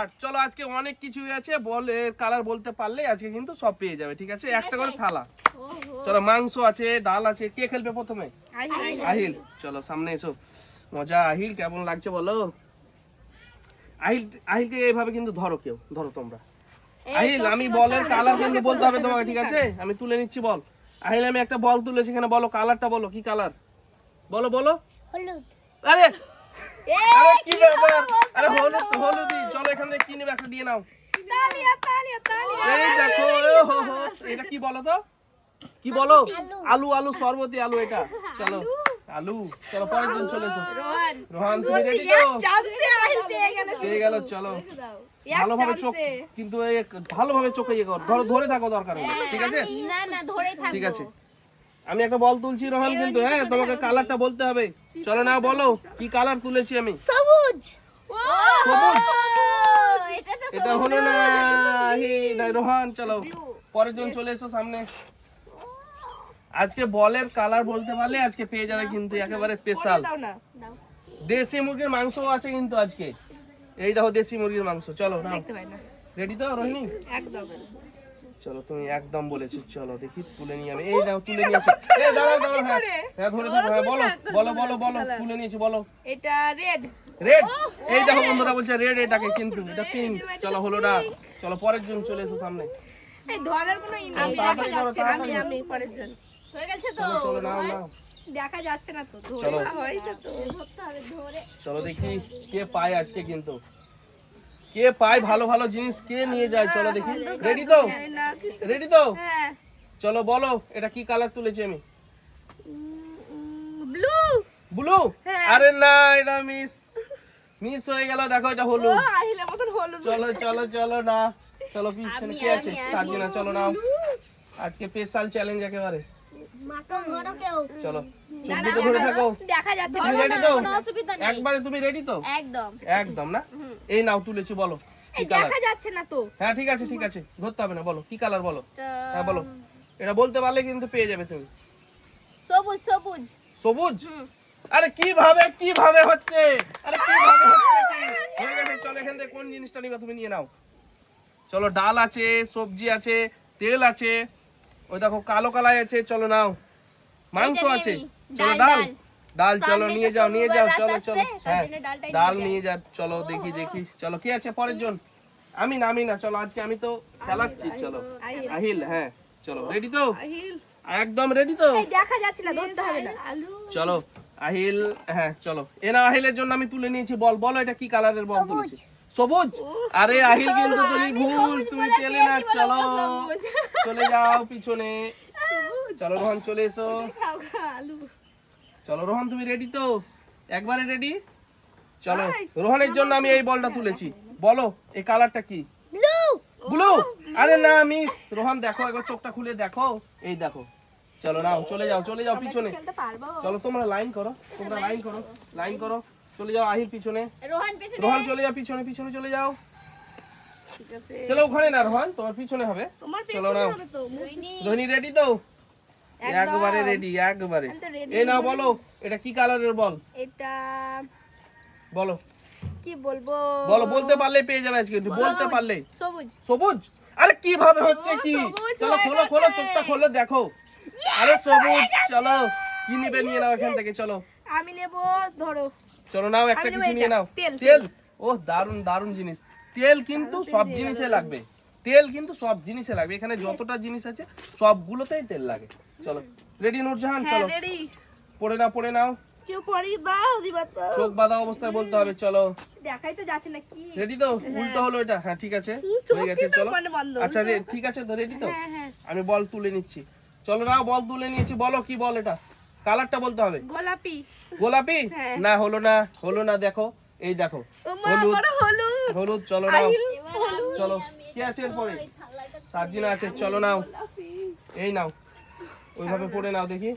Start. চলো আজকে অনেক কিছুই আছে, বলের কালার বলতে পারলে আজকে কিন্তু সব পেয়ে যাবে, ঠিক আছে? একটা করে থালা। চলো মাংস আছে, ডাল আছে। কে খেলবে প্রথমে? আহিল। চলো সামনে এসো। মজা। আহিল কেমন লাগছে বলো? আহিলকে এইভাবে কিন্তু ধরো, কেউ ধরো তোমরা। আহিল আমি বলের কালার কিন্তু বলতে হবে তোমাকে, ঠিক আছে? আমি তুলে নিচ্ছি বল। আহিল আমি একটা বল তুলেছি, এখানে বলো কালারটা বলো, কি কালার? বলো বলো। হলুদ। আরে আরে কি ব্যাপার? আরে হলুদ হলুদই। চলো এখান থেকে কি নেবে একটা দিয়ে নাও। তালিয়া তালিয়া তালিয়া। এই দেখো, ওহো এটা কি বলো তো? কি বলো? আলু। আলু শরবতি আলু এটা। চলো আলু। চলো পরের জন চলে এসো। রোহান তুমি রেডি তো? চান্সে আহিল পেয়ে গেল। পেয়ে গেল। চলো ভালোভাবে চোখ, কিন্তু এই ভালোভাবে চোখে ইয়ে কর, ধরো, ধরে থাকো দরকার হলে, ঠিক আছে? না না ধরে থাকবো। ঠিক আছে আমি একটা বল তুলছি রোহান, কিন্তু হ্যাঁ তোমাকে কালারটা বলতে হবে। চলো না বলো কি কালার তুলেছি আমি। সবুজ। সবুজ। এটা তো এটা হলো না। না রোহান চলো পরের জন চলে এসো সামনে। আজকে বলের কালার বলতে পারলে আজকে পেয়ে যাবে কিন্তু একেবারে স্পেশাল। দাও না। দেশি মুরগির মাংস আছে কিন্তু আজকে। এই দেখো দেশি মুরগির মাংস। চলো না দেখতে পাই না। রেডি তো রোহিণী? একদম। চলো তুমি একদম বলেছো। চলো দেখি তুলে নিয়ে আমি। এই দাও তুলে নিয়েছি। এই দাঁড়াও দাঁড়াও। হ্যাঁ হ্যাঁ ধরে থাকো। হ্যাঁ বলো বলো বলো বলো। তুলে নিয়েছি বলো। এটা রেড। রেড। এই দেখো বন্ধুরা বলছে রেড, এটাকে কিন্তু এটা পিঙ্ক। চলো হলো না। চলো পরের জন চলে এসো সামনে। এই ধরার কোনো ই নেই। দেখা যাচ্ছে না। আমি পরের জন। হয়ে গেছে তো। চলো চলো নাও নাও। দেখা যাচ্ছে না তো। চলো। ধরে হয় না তো। ধরতে হবে ধরে। চলো দেখি কে পায় আজকে, কিন্তু কে পায় ভালো ভালো জিনিস, কে নিয়ে যায়। চলো দেখি। রেডি তো? জানি না কিছু। রেডি তো? হ্যাঁ। চলো বলো এটা কি কালার তুলেছি আমি। ব্লু। ব্লু? হ্যাঁ। আরে না এটা মিস হয়ে গেল। দেখো এটা হলুদ। ও আহিলের মতন হলুদ। চলো চলো চলো না। চলো পিছনে কে আছে? সাজিনা। চলো নাও আজকে স্পেশাল চ্যালেঞ্জ একেবারে। মাকে ধরো কেউ। চলো চোখ দুটো ধরে থাকো। দেখা যাচ্ছে না। তুমি রেডি তো? কোনো অসুবিধা নেই। একবারে তুমি রেডি তো? একদম। একদম না। এই নাও তুলেছি বলো কি এই কালার। দেখা যাচ্ছে না তো। হ্যাঁ ঠিক আছে ঠিক আছে, ধরতে হবে না। বলো কি কালার বলো। হ্যাঁ বলো। এটা বলতে পারলে কিন্তু পেয়ে যাবে তুমি। সবুজ সবুজ। সবুজ? আরে কিভাবে হচ্ছে? আরে কিভাবে হচ্ছে কি? হয়ে গেছে। চলো এখান থেকে কোন জিনিসটা নিবা তুমি নিয়ে নাও। চলো ডাল আছে, সবজি আছে, তেল আছে, ওই দেখো কালো কালাই আছে। চলো নাও মাংস এইটা নিয়ে আছে। নি। চলো ডাল, ডাল ডাল। চলো সামনে নিয়ে তো যাও নিয়ে যাও। সোমবার চলো রাত চলো। আসছে, তার হ্যাঁ জন্য ডালটাই ডাল নিয়ে নিয়ে যা। চলো দেখি দেখি। চলো কি আছে পরের জন? আমি না। চলো আজকে আমি তো খেলাচ্ছি। চলো আহিল। হ্যাঁ চলো রেডি তো? আহিল। একদম রেডি তো? এই দেখা যাচ্ছে না, ধরতে হবে না। আলু। চলো আহিল। হ্যাঁ চলো এ না আহিলের জন্য আমি তুলে নিয়েছি বল। বলো এটা কি কালারের বল তুলেছি? সবুজ? আরে আহিল কিন্তু তুমি ভুল, তুমি পেলে না। চলো চলে যাও পিছনে। চলো রোহন চলে এসো। খাও খাও আলু। চলো রোহন তুমি রেডি তো? একবারে রেডি? চলো রোহনের জন্য আমি এই বলটা তুলেছি। বলো এই কালারটা কি? ব্লু। ব্লু? আরে না মিস। রোহন দেখো একবার চোখটা খুলে দেখো। এই দেখো। চলো নাও চলে যাও পিছনে। খেলতে পারবো? চলো তোমরা লাইন করো, লাইন করো। চলে যাও আহিল পিছনে। রোহান পেছনে। রোহন চলে যাও পিছনে চলে যাও। ঠিক আছে। চলো ওখানে না রোহন, তোমার পিছনে হবে। তোমার চলো পেছনে নাও। হবে তো। রোহিণী। রোহিণী রেডি তো? একবারে রেডি একবারে। আমি তো ready। এই নাও বলো এটা কি কালারের বল। এটা বলো কি বলবো? বলো বলতে পারলে পেয়ে যাবে আজকে, বলতে পারলে। সবুজ। সবুজ? আরে কিভাবে হচ্ছে কি? সবুজ চলো হয়ে খোলো গেছে। চোখটা খোলো দেখো। আরে সবুজ। চলো কি নিবে নিয়ে নাও এখান থেকে। চলো আমি নেব, ধরো। চলো নাও একটা আমি নেবো কিছু নিয়ে এটা। নাও। তেল। তেল? ও দারুন জিনিস। তেল কিন্তু সব জিনিসে লাগবে। তেল কিন্তু সব জিনিসে লাগবে। এখানে যতটা জিনিস আছে সবগুলোতেই তেল লাগে। চলো রেডি নূরজাহান? হ্যাঁ চলো রেডি। পড়ে নাও। কেউ পরি দাও দিবা তো। চোখ বাঁধা অবস্থায় বলতে হবে। চলো দেখাই তো যাচ্ছে না কি। রেডি তো? উল্টো হলো এটা। হ্যাঁ ঠিক আছে চোখ হয়ে গেছে। কিন্তু চলো মানে বন্ধ। আচ্ছা ঠিক আছে তো রেডি তো? হ্যাঁ হ্যাঁ। আমি বল তুলে নিচ্ছি। চলো নাও বল তুলে নিয়েছি। বলো কি বল এটা? কালারটা বলতে হবে। গোলাপি। গোলাপি? হ্যাঁ। না হলো না দেখো। এই দেখো ও মা হলুদ বড় হলুদ। হলুদ। চলো নাও আহিল। চলো কি আছে এরপরে? সাজিনা আছে। চলো নাও গোলাপি। এই নাও ওইভাবে পড়ে নাও দেখি।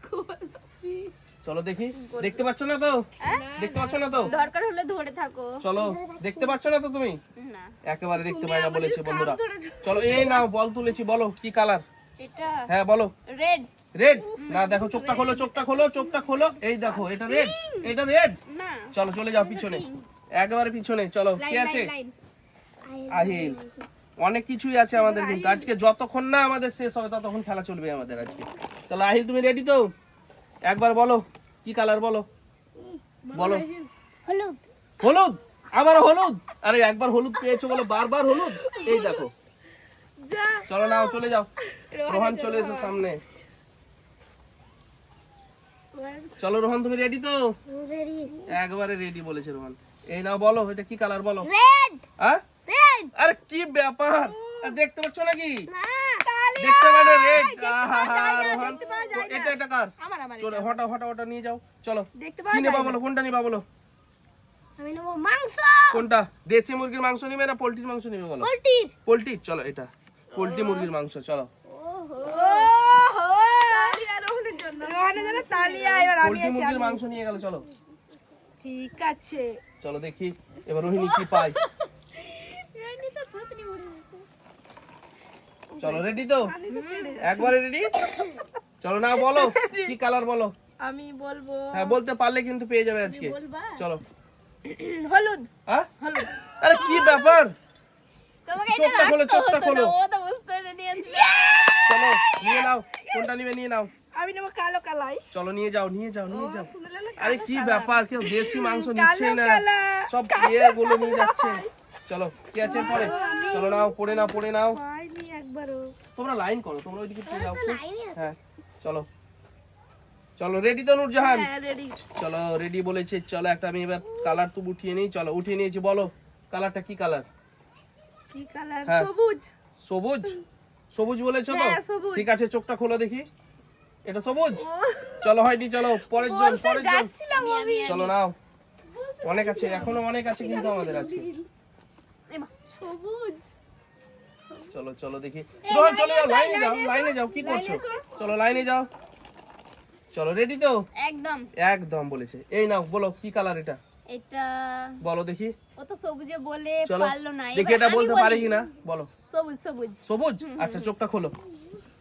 গোলাপি। চলো দেখি। দেখতে পাচ্ছ না তো? দেখতে পাচ্ছ না তো? দরকার হলে ধরে থাকো। চলো দেখতে পাচ্ছ না তো তুমি? না একেবারে দেখতে পাই না বলেছে আমাদের বন্ধুরা। কান ধরেছো। চলো এই নাও বল তুলেছি। বলো কি কালার? এটা হ্যাঁ বলো। রেড। রেড? না দেখো চোখটা খোলো। এই দেখো এটা রেড। না চলো চলে যাও পিছনে, একেবারে পিছনে। চলো কি আছে? আহিল। অনেক কিছুই আছে আমাদের কিন্তু আজকে, যতক্ষণ না আমাদের শেষ হবে ততক্ষণ খেলা চলবে আমাদের আজকে। চলো আহিল, তুমি রেডি তো? একবার বলো কি কালার বলো, বলো। হলুদ। হলুদ, আবার হলুদ? আরে একবার হলুদ পেয়েছো বলো বারবার হলুদ? এই দেখো, যা চলো নাও চলে যাও। রোহান চলে এসো সামনে। চলো রোহান, তুমি রেডি তো? রেডি। একবারে রেডি বলেছে রোহান। এই নাও বলো, এটা কি কালার বলো? রেড। হ্যাঁ, রেড। আরে কি ব্যাপার, আর দেখতে পাচ্ছ নাকি? না। দেখতে পাবে রেড। রোহান, এটা এটা কার? আমার আমার চলো হটা হটা ওটা নিয়ে যাও। চলো দেখতে কি পাওয়া নেবা যায় বলো, কোনটা নিবা বলো? আমি নেব মাংস। কোনটা, দেশি মুরগির মাংস নিবে না পোল্ট্রির মাংস নিবে বলো? পোল্ট্রির। পোল্ট্রি, চলো এটা পোল্ট্রি মুরগির মাংস। চলো ওহো। ওহো তালিয়া রোহনের জন্য তালিয়া। এবার আমি পোল্ট্রি আছি মুরগির আমি। মাংস নিয়ে গেল। চলো ঠিক আছে চলো দেখি এবার রোহিণী কি পায়। রানী তো থুতনি উড়ে গেছে। চলো রেডি তো? একবারে রেডি? চলো না বলো কি কালার বলো। আমি বলবো হ্যাঁ বলতে পারলে কিন্তু পেয়ে যাবে আজকে। বলবা? চলো। হলুদ হ্যাঁ, হলুদ। আরে কি ব্যাপার, তোমাকে এটা চোখটা খোলো, রাখতে চোখটা হতো খোলো। না, ও তো বুঝতে নিয়েছিল। চলো নিয়ে নাও, কোনটা নিবে নিয়ে নাও। আমি নেবো কালো কালাই। চলো নিয়ে যাও নিয়ে যাও নিয়ে যাও। শুনলে না আরে কি ব্যাপার, কেউ দেশি মাংস নিচ্ছেই না, কালার। সব ইয়ে গুলো নিয়ে যাচ্ছে। চলো কি আছে পরে, চলো নাও পড়ে নাও পড়ে নাও। পাইনি একবারও। তোমরা লাইন করো, তোমরা ওইদিকে চলে যাও। লাইনে আছে। হ্যাঁ চলো চলো রেডি তো নূরজাহান? হ্যাঁ রেডি। চলো রেডি বলেছে। চলো একটা আমি এবার কালার তো উঠিয়ে নিই। চলো উঠিয়ে নিয়েছি, বলো কালারটা কি কালার? কি কালার? হ্যাঁ। সবুজ। সবুজ, সবুজ বলেছো তো? হ্যাঁ, সবুজ। ঠিক আছে চোখটা খোলো দেখি, এটা সবুজ? চলো হয়নি, চলো পরের জন বলতে পরের জন। যাচ্ছিলাম আমি। চলো নাও, অনেক আছে এখনো, অনেক আছে কিন্তু আমাদের আছে। এমা, সবুজ। চলো চলো দেখি। রোহন চলে যাও, লাইনে যাও লাইনে যাও, কি করছো? চলো লাইনে যাও। চলো রেডি তো? একদম। একদম বলেছে। এই নাও বলো কি কালার এটা, এটা বলো দেখি। ও তো সবুজে বলে চলো পারলো না। দেখি এবার এটা আমি বলতে বলি। পারে কিনা বলো। সবুজ সবুজ। সবুজ, আচ্ছা চোখটা খোলো,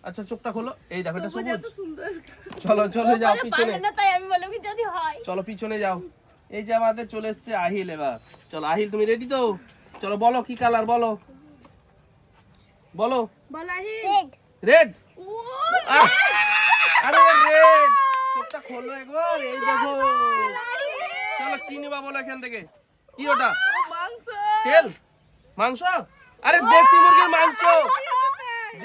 আচ্ছা চোখটা খোলো। এই দেখো এটা সবুজ। এত সুন্দর। চলো চলে যাও বলে পিছনে, পারলো না, তাই আমি বললাম কি যদি হয়। চলো পিছনে যাও। এই যে আমাদের চলে এসছে আহিল এবার। চলো আহিল তুমি রেডি তো? চলো বলো কি কালার বলো, বলো। বলাহি। রেড। রেড, ও আরে রেড, চোখটা খোলো একবার। এই দেখো, চলো কি নিবা বলো এখান থেকে। কি ওটা, মাংস। তেল মাংস? আরে দেশি মুরগির মাংস,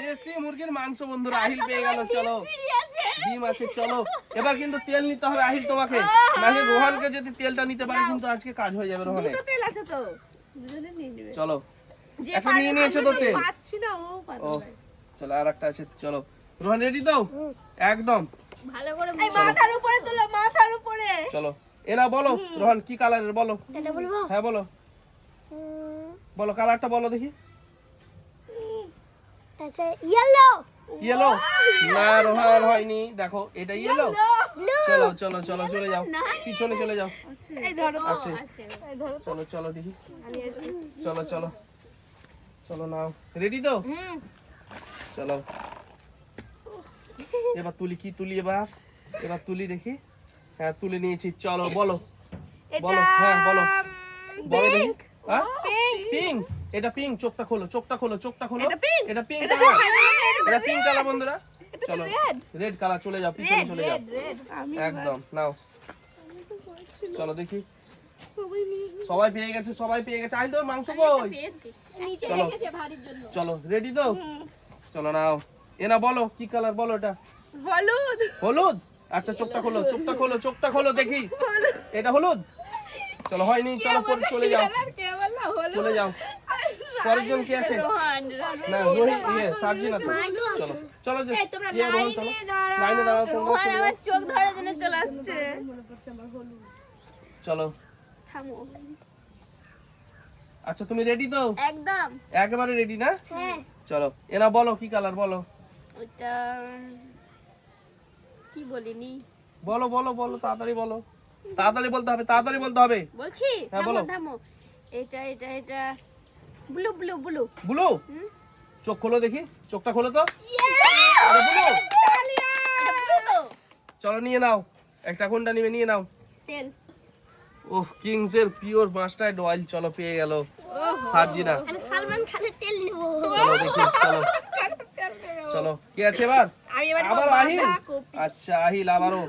দেশি মুরগির মাংস বন্ধুরা আহিল পেয়ে গেল। চলো ফ্রি আছে। ডিম আছে। চলো এবার কিন্তু তেল নিতে হবে আহিল তোমাকে, নাহলে রোহানকে যদি তেলটা নিতে পারে কিন্তু আজকে কাজ হয়ে যাবে রোহানের। দুটো তেল আছে তো। দুজনে নিয়ে নেবে। চলো যে একটা পারে নিয়ে নিয়েছো তো তেল? পাচ্ছি না ও পারে। ও চলো আর একটা আছে। চলো রোহান রেডি তো? একদম। ভালো করে এই মাথার উপরে তোলো, মাথার উপরে। চলো এ না বলো রোহান কি কালারের বলো। এটা বলবো। হ্যাঁ বলো, বলো কালারটা বলো দেখি। আচ্ছা ইয়েলো। ইয়েলো না রোহান হয়নি, দেখো এটা ইয়েলো। ব্লু। চলো চলো চলো চলে যাও পিছনে চলে যাও। এই ধরো। আছে আছে। এই ধরো। চলো চলো দেখি। আমি আছি। চলো চলো চলো নাও রেডি তো? চলো এবার তুলি, কি তুলি এবার, এবার তুলি দেখি। হ্যাঁ তুলে নিয়েছি। চলো বলো বলো, হ্যাঁ বলো বলো দেখি। হ্যাঁ পিঙ্ক, এটা পিঙ্ক। চোখটা খোলো চোখটা খোলো চোখটা খোলো। এটা pink? এটা পিঙ্ক এটা কালার, pink? এটা পিঙ্ক কালার বন্ধুরা। চলো red? রেড কালার, চলে যাও পিছনে চলে যাও। রেড। আমি একদম নাও। চলো দেখি, সবাই নিয়ে সবাই পেয়ে গেছে, সবাই পেয়ে গেছে। আই তো মাংস কই? পেয়েছি। নিচে চলো। রেখেছে ভারীর জন্য। চলো রেডি তো? চলো নাও এ না বলো কি কালার বলো এটা। হলুদ। হলুদ, আচ্ছা চোখটা খোলো চোখটা খোলো চোখটা খোলো দেখি। এটা হলুদ। চলো হয়নি, চলো পরে চলে যাও কে বললো হলুদ? চলে যাও। পরের জন কি আছে? রোহান। না রোহিত ইয়ে সার্জি না তো। চলো চলো যে এই তোমরা ইয়ে রোহন চলো, লাইনে দাঁড়াও। লাইনে দাঁড়াও তোমরা রোহান চলে আমার যাও। চোখ ধরার জন্য চলে আসছে। চলো থামো। আচ্ছা তুমি রেডি তো? একদম। একেবারে রেডি না? হ্যাঁ। চলো এ না বলো কি কালার বলো। ওটা কি বলিনি, বলো বলো বলো তাড়াতাড়ি বলো, তাড়াতাড়ি বলতে হবে তাড়াতাড়ি বলতে হবে। বলছি। হ্যাঁ, থামো বলো। থামো। এটা এটা এটা ব্লু ব্লু ব্লু। ব্লু, চোখ খোলো দেখি চোখটা খোলো তো। আরে ব্লু, এটা ব্লু তো। চলো নিয়ে নাও একটা, কোনটা নিবে নিয়ে নাও। তেল। ওহ কিংস এর পিওর মাস্টার্ড অয়েল চলো পেয়ে গেল। সার্জিনা। আমি সালমান খানের তেল নেব। চলো দেখি, চলো চলো কে আছে এবার? আমি এবার আবার আহিল। বাঁধাকপি। আচ্ছা আহিল আবারও।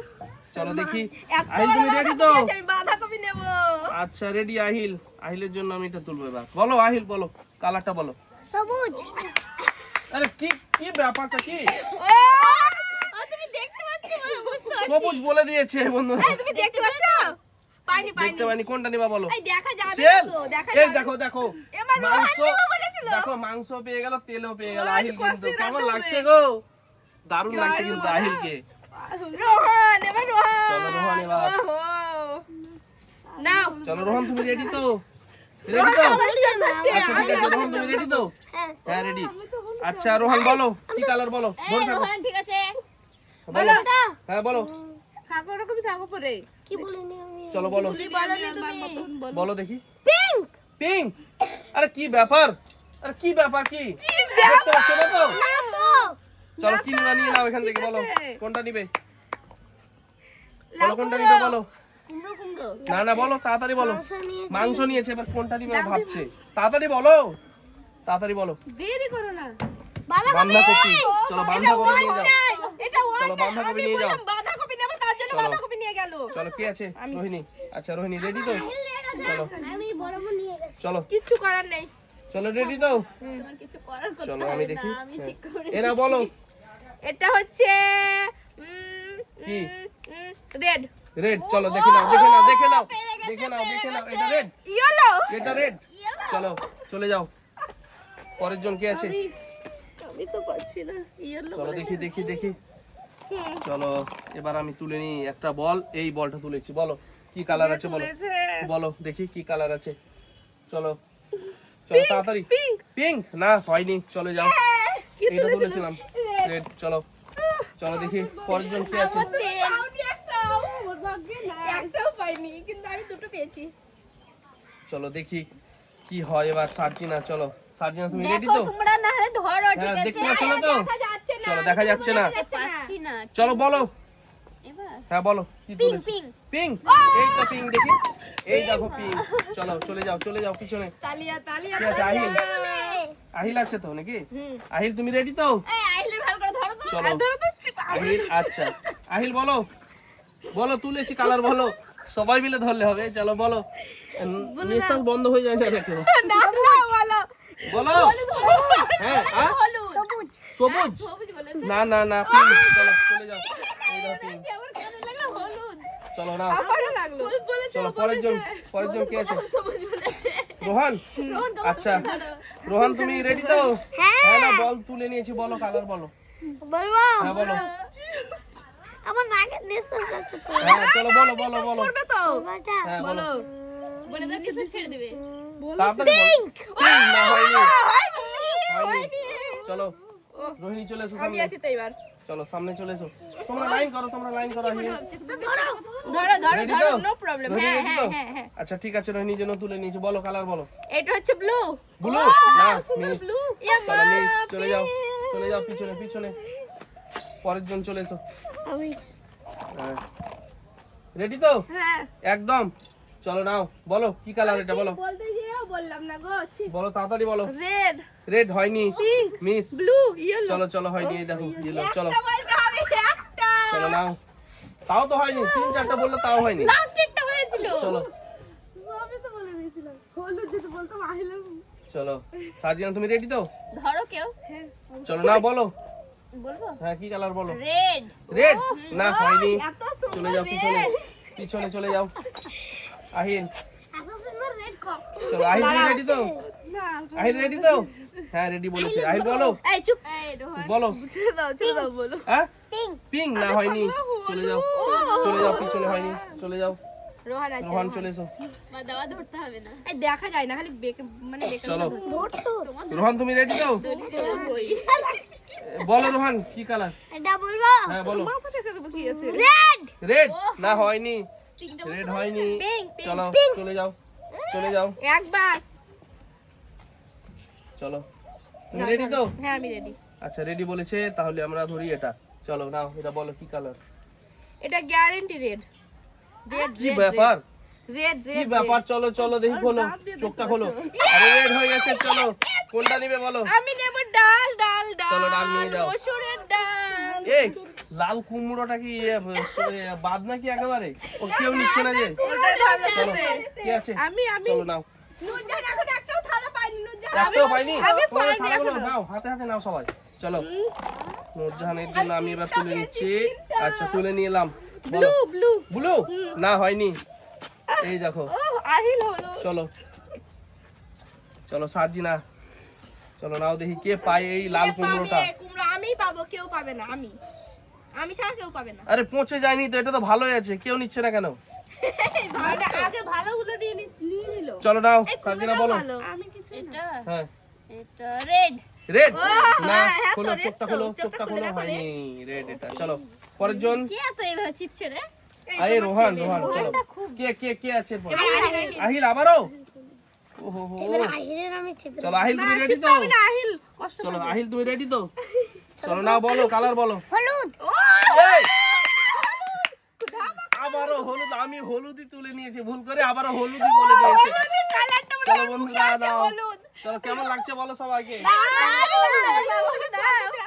চলো দেখি এত আহিল তুমি বড় রেডি বাঁধাকপি তো? আছে, আমি বাঁধাকপি নেব। আচ্ছা রেডি আহিল। আহিলের জন্য আমি এটা তুলবো এবার। বলো আহিল বলো, কালারটা বলো। সবুজ। আরে কি কি ব্যাপারটা কি? ও, তুমি দেখতে পাচ্ছ না? বুঝতে পারছি। সবুজ বলে দিয়েছে বন্ধুরা। এই তুমি দেখতে পাচ্ছ? পাইনি দেখতে পাইনি, কোনটা নিবা বলো? এই দেখা যাবে তেল। তো, দেখা এই যাবে। দেখো দেখো এবার রোহান মাংস, নেবো বলেছিল। দেখো মাংস পেয়ে গেল, তেলও পেয়ে গেল। রোহান আহিল কিন্তু কষিয়ে কেমন রাখবে। লাগছে গো? দারুণ লাগছে কিন্তু আহিলকে। রোহান, এবার রোহান। চলো রোহান এবার। ওহো। নাও। চলো রোহন তুমি রেডি তো? রেডি তো? আমার জন্য আছে, আচ্ছা ঠিক আছে রোহন তুমি রেডি তো? হ্যাঁ। হ্যাঁ রেডি। আচ্ছা রোহন বলো কি কালার বলো? এই ধরে থাকো। রোহান ঠিক আছে। বলো। হ্যাঁ বলো। থাকো রকমই থাকো পরে। কি বলিনি আমি? চলো বলো। কি বলনি তুমি? বলো দেখি। পিঙ্ক। পিঙ্ক। আরে কি ব্যাপার? আরে কি ব্যাপার কি? দেখতে পাচ্ছ না তো? না তো। চলো কি নিয়ে নাও এখান থেকে, বলো আছে। কোনটা নিবে? বলো কোনটা নিবে বলো। কুমড়ো কুমড়ো। না না বলো তাড়াতাড়ি বলো। মাংস নিয়েছি। মাংস নিয়েছে, এবার কোনটা নিবে ও ভাবছে। তাড়াতাড়ি বলো, তাড়াতাড়ি বলো। দেরি করো না। বাঁধাকপি। চলো বাঁধাকপি নিয়ে যাও। এটা ওয়ান। চলো বাঁধাকপি নিয়ে যাও। বাঁধাকপি নেব, তার জন্য চলো। বাঁধাকপি নিয়ে গেল। চলো কে আছে? রোহিণী। আচ্ছা রোহিণী রেডি তো? চলো আমি বড় বোন নিয়ে গেছি। চলো কিচ্ছু করার নেই। চলো রেডি তো? তোমার কিছু করার কথা চলো আমি দেখি। আমি ঠিক করে এরা বলো এটা হচ্ছে কি? রেড। রেড। চলো দেখে নাও, দেখে নাও, দেখে নাও, দেখে নাও, দেখে নাও। এটা রেড, ইয়েলো। এটা রেড। চলো চলে যাও। পরের জন কে আছে? আমি তো পাচ্ছি না। ইয়েলো। চলো দেখি দেখি দেখি। চলো এবার আমি তুলে নিই একটা বল। এই বলটা তুলেছি, বলো কি কালার আছে বলো। বলো দেখি কি কালার আছে। চলো চলো তাড়াতাড়ি। পিঙ্ক না হয়নি, চলে যাও। এইটা তুলেছিলাম রেড। চলো চলো দেখি পরের জন কে আছে। আমি একটাও আমার ভাগ্যে নাই। একটাও পাইনি, কিন্তু আমি দুটো পেয়েছি। চলো দেখি কি হয় এবার। সার্জিনা চলো। সার্জিনা তুমি রেডি দেখো তো? তোমরা না হলে ধরো ঠিক হ্যাঁ আছে। দেখতে পাচ্ছ না তো? দেখা যাচ্ছে না। চলো দেখা যাচ্ছে না। পাচ্ছি না। চলো বলো। এবার হ্যাঁ বলো কি পিঙ্ক তুলেছি? পিঙ্ক। পিঙ্ক। এই তো পিঙ্ক দেখি। এই দেখো পিঙ্ক। চলো চলে যাও, চলে যাও পিছনে। তালিয়া তালিয়া। কি আছে? আহিল। আহিল আছে তো নাকি? আহিল তুমি রেডি তো? এই আইলের ভালো করে ধরো তো। চলো ধরো তো চিপা। আহিল। আচ্ছা আহিল বলো, বলো তুলেছি কালার বলো। সবাই মিলে ধরলে হবে। চলো বলো। নিঃশ্বাস বন্ধ হয়ে যায় না দেখো। না না বলো। বলো। হ্যাঁ হ্যাঁ হলুদ। সবুজ। সবুজ। সবুজ বলেছে। না না না পিঙ্ক। চলো চলে যাও। এই দেখো পিঙ্ক। আমার কানে লাগলো হলুদ। চলো না। আমারও লাগলো। চলো পরের জন কে আছে? সবুজ বলেছে। রোহান। আচ্ছা রোহান তুমি রেডি তো? হ্যাঁ না বল তুলে নিয়েছি, বলো কালার বলো। বলবো? হ্যাঁ বলো। আমার নাকের নিঃশ্বাস যাচ্ছে তো। হ্যাঁ চলো বলো বলো বলো। তো বাটা। হ্যাঁ বলো। বলে দাও নিঃশ্বাস ছেড়ে দিবে। তাড়াতাড়ি বলো। পিঙ্ক না হয়নি, হয়নি। হয়নি। চলো রোহিণী চলে এসো আমি সামনে। আছি তো এবার। চলো সামনে চলে এসো। তোমরা লাইন করো, তোমরা লাইন করো। আহিল ধরো ধরো রেডি ধরো, তো? No problem. রোহিণী হ্যাঁ ready হ্যাঁ তো? হ্যাঁ হ্যাঁ। আচ্ছা ঠিক আছে রোহিণীর জন্য তুলে নিয়েছি। বলো কালার বলো। এটা হচ্ছে ব্লু। ব্লু না মিস। চলো মিস, চলে যাও, চলে যাও পিছনে পিছনে। পরের জন চলে এসো। আমি রেডি তো? হ্যাঁ। একদম। চলো নাও বলো কি কালার এটা বলো। বলতে গিয়েও বললাম না গো। বলো তাড়াতাড়ি বলো। রেড, রেড হয়নি, পিঙ্ক, মিস। Blue, yellow. চলো চলো হয়নি, এই দেখো ইয়েলো। চলো একটা বলতে হবে, একটা। চলো নাও। তাও তো হয়নি, 3-4টা বললে তাও হয়নি। লাস্টেরটা হয়েছিল। চলো সবই তো বলে দিয়েছিলাম। হলুদ যদি বলতাম আহিলাম। চলো সার্জিনা তুমি রেডি তো? ধরো কেউ। চলো না বলো। বলবো? হ্যাঁ কি কালার বলো। রেড। রেড না হয়নি। এত চলে সুন্দর যাও পিছনে red। পিছনে চলে যাও। আহিল আসলে রেড কপ। চলো আহিল তুমি রেডি তো? না, আহিল রেডি তো? হ্যাঁ রেডি বলেছে। আহিল বলো এই চুপ। এই রোহান। বলো। ছেড়ে দাও বলো। হ্যাঁ পিঙ্ক। পিঙ্ক না হয়নি। চলে যাও চলে যাও পিছনে হয়নি। চলে যাও। রোহান আছে। রোহান চলে এসো। বা দাওয়া ধরতে হবে না। এই দেখা যায় না, খালি মানে বেকার। চলো ধরতো। রোহান তুমি রেডি তো? বলো রোহান কি কালার। এটা বলবো? হ্যাঁ বলো। কি আছে? রেড। রেড না হয়নি, পিঙ্কটা রেড হয়নি। Pink, pink. চলো চলে যাও চলে যাও। একবার। চলো তুমি রেডি তো? হ্যাঁ আমি রেডি। আচ্ছা রেডি বলেছে, তাহলে আমরা ধরি এটা। চলো নাও এটা বলো কি কালার। এটা গ্যারান্টি রেড। রেড কি ব্যাপার, রেড কি ব্যাপার, চলো চলো দেখি, খোলো চোখটা খোলো। আরে রেড হয়ে গেছে, চলো কোনটা নিবে বলো। আমি নেব ডাল ডাল ডাল চলো, ডাল নিয়ে যাও। মসুরের ডাল। এই লাল কুমড়োটা কি বাদ নাকি একেবারে? ও কেউ নিচ্ছে না যে। ওটাই ভালো চলো খেতে। কি আছে, আমি চলো নাও। নুরজান এখন একটাও থালা পাইনি নুরজান। একটাও পাইনি? আমি তোমাদের পাইনি থালাগুলো এখনো। নাও, হাতে হাতে নাও সবাই। চলো নূরজাহানের জন্য আমি এবার তুলে নিচ্ছি। আচ্ছা তুলে নিয়ে এলাম। Blue blue. ব্লু না হয়নি, এই দেখো। ও আহিল হলো। চলো চলো সার্জিনা, চলো নাও দেখি কে পায় এই লাল কুমড়োটা। কুমড়ো আমিই পাবো, কেউ পাবে না। আমি ছাড়া কেউ পাবে না। আরে পচে যায়নি তো, এটা তো ভালোই আছে, কেউ নিচ্ছে না কেন? আগে ভালোগুলো নিয়ে নিল। চলো নাও সার্জিনা বলো। আমি কিছু এটা হ্যাঁ এটা রেড। রেড না, হ্যাঁ, খোলো তো red চোখটা তো, খোলো, চোখটা চোখটা খুলে খোলো, দেখো রে। হয়নি রেড এটা। চলো পরের জন। কে এত এইভাবে চিপছে রে? আরে রোহান, রোহান চলো। কে কে কে আছে এরপর? আহিল আবারও। ওহো হো, আহিলের আমি চিপে চলো আহিল তুমি রেডি তো? আহিল কষ্ট। চলো আহিল তুমি রেডি তো? চলো নাও বলো, কালার বলো। হলুদ। এই! আবারও হলুদ, আমি হলুদই তুলে নিয়েছি ভুল করে, আবারও হলুদই বলে দিয়েছে। কালারটা চলো বন্ধুরা নাও। হলুদ। চলো কেমন লাগছে বলো সবাইকে। দাও